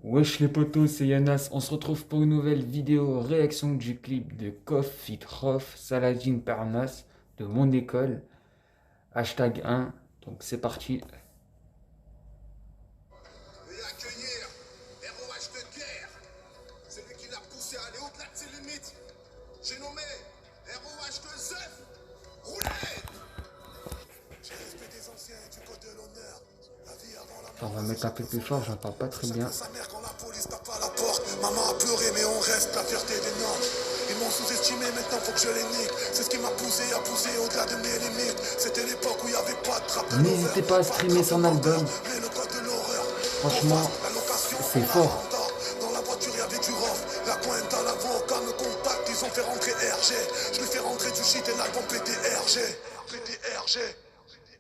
Wesh les potos, c'est Yanas. On se retrouve pour une nouvelle vidéo réaction du clip de Kof Fit Rof Saladin Parnas de mon école. Hashtag 1. Donc c'est parti. Et accueillir ROH de guerre, celui qui l'a poussé à aller au-delà de ses limites. J'ai nommé ROH de Zeuf. Roulez! J'ai respect des anciens et du code de l'honneur. La vie avant la Attends, on mort. va mettre un peu plus fort, j'entends pas très bien. Sa mère quand la police tape à la porte. Maman a pleuré mais on reste la fierté des normes. Ils m'ont sous-estimé, maintenant faut que je les nique. C'est ce qui m'a poussé à pousser au-delà de mes limites. C'était l'époque où il n'y avait pas de trappe de N'hésitez pas à streamer son album. mais le code de l'horreur. Franchement, c'est fort. Dans la voiture, il y avait du rof. La pointe à l'avocat me contacte. Ils ont fait rentrer RG. Je lui fais rentrer du shit et l'album PTRG. PTRG.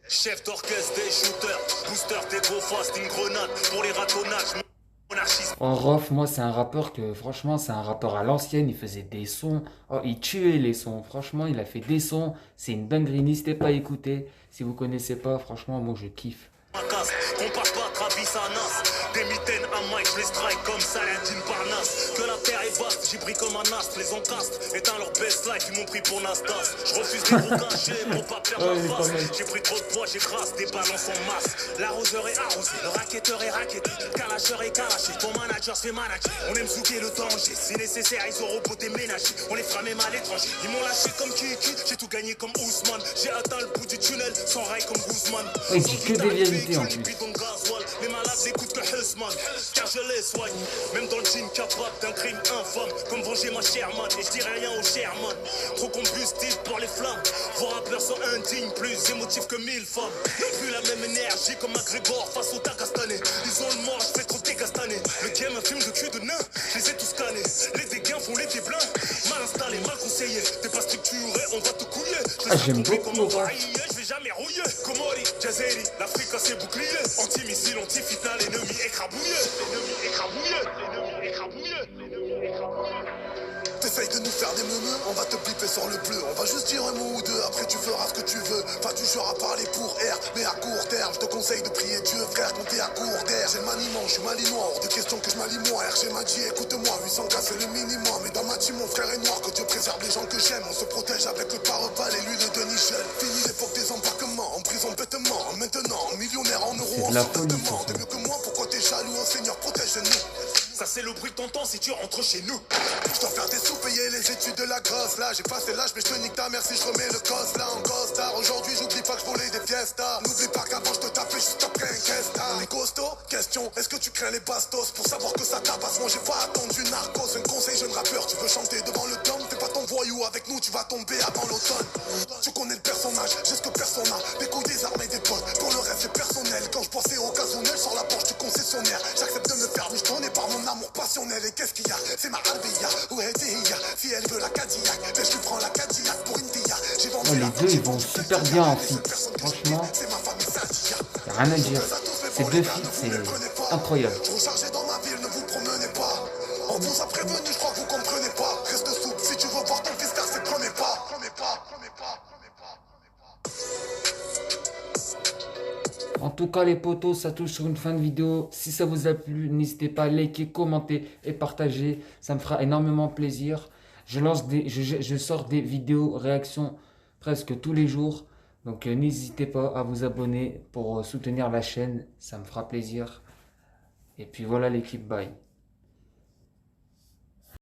Chef d'orchestre des shooters, booster des beaux fastes, une grenade pour les ratonnages. Monarchiste. Oh, Rof, moi c'est un rappeur que franchement c'est un rappeur à l'ancienne, il faisait des sons, oh il tuait les sons, franchement il a fait des sons, c'est une dinguerie, n'hésitez pas à écouter, si vous connaissez pas, franchement moi je kiffe. Compare pas Travis à Nas. Des mitaines à Mike, je les strike comme Saladin Parnas. Que la terre est vaste, j'y brille comme un astre. Les encastres, éteint leur best life, ils m'ont pris pour Nastas. Je refuse des gros cachets pour pas perdre ma face. J'ai pris trop de poids, j'écrase des balances en masse. L'arroseur est arrosé, le racketteur est racketté. Calacheur est calaché, ton manager se fait manager. On aime zouker le danger, si nécessaire, ils auront beau déménager. On les fera même à l'étranger. Ils m'ont lâché comme Kiki, j'ai tout gagné comme Ousmane. J'ai atteint le bout du tunnel, sans rail comme Guzman. Oh, il dit que des vérités en plus. Les malades n'écoutent que Husman, car je les soigne. Même dans le jean capable d'un crime infâme, comme venger ma chère man. Et je dirai rien au Sherman. Trop combustible pour les flammes. Vos rappeurs sont indignes, plus émotifs que 1000 femmes. Plus la même énergie comme McGregor face au Dagestané. Ils ont le mort, je fais trop dégastaner. Le game, un film de cul de nain, je les ai tous scannés. Les dégains font les déblins. Mal installé, mal conseillé. T'es pas structuré, on va te couiller. Ah, j'aime beaucoup comment Rof. je vais jamais rouiller. Komori, Jazeri, l'Afrique a ses boucliers. Anti-missile, anti-fitna, l'ennemi écrabouillé. L'ennemi écrabouillé. L'ennemi écrabouillé. L'ennemi écrabouillé. T'essayes de nous faire des meumeux, on va te piper sur le bleu. On va juste dire un mot ou deux, après tu feras ce que tu veux. Pas du genre à parler pour R, mais à court terme. Je te conseille de prier Dieu, frère, quand t'es à court d'air. J'ai le maniement, je suis malinois, hors de question que je m'allie moi. RG m'a dit, écoute-moi, 800K c'est le minimum. Mais dans ma team, mon frère est noir, que Dieu préserve les gens que j'aime. On se protège avec le pare-balles et l'huile de Nichel. Fini l'époque des embarquements, en prison bêtement. Maintenant, millionnaire en euros, C'est en de la sorte folie, de ça. mieux que moi, pourquoi t'es jaloux, oh Seigneur, protège-nous. Ça c'est le bruit de ton temps si tu rentres chez nous. Je dois faire des sous, payer les études de la grosse. Là, j'ai passé l'âge, mais je te nique ta mère si je remets le cos là en costard. Aujourd'hui, j'oublie pas que je volais des fiestas. N'oublie pas qu'avant, je te tapais juste après un questa. Les costauds, question, est-ce que tu crains les bastos? Pour savoir que ça tabasse, moi j'ai pas attendu narcos. Un conseil, jeune rappeur, tu veux chanter devant le dôme? Fais pas ton voyou avec nous, tu vas tomber avant l'automne. Tu connais le personnage, j'ai ce que personne n'a. Des couilles, des armes et des potes. Pour le reste, c'est personnel. Quand je pensais occasionnel, sur la porte du concessionnaire. J'accepte de me faire michetonner par mon amour passionnel. Et qu'est-ce qu'il y a? C'est ma Arbia, ou Hedия. Si elle veut la Cadillac, mais je lui prends la Cadillac pour une Dia. J'ai vendu Oh, les la deux ils vont super bien en feat. Franchement, c'est ma famille Sadia. y a rien à dire. Ces deux feats, c'est incroyable. Je rechargeais dans ma ville, ne vous promenez pas. On vous a prévenu, je crois que vous comprenez pas. Reste souple si tu veux voir ton fils car c'est premier pas. Premier pas, premier pas, premier pas. En tout cas les potos, ça touche sur une fin de vidéo. Si ça vous a plu, n'hésitez pas à liker, commenter et partager. Ça me fera énormément plaisir. Je sors des vidéos réactions presque tous les jours. Donc n'hésitez pas à vous abonner pour soutenir la chaîne. Ça me fera plaisir. Et puis voilà l'équipe, bye.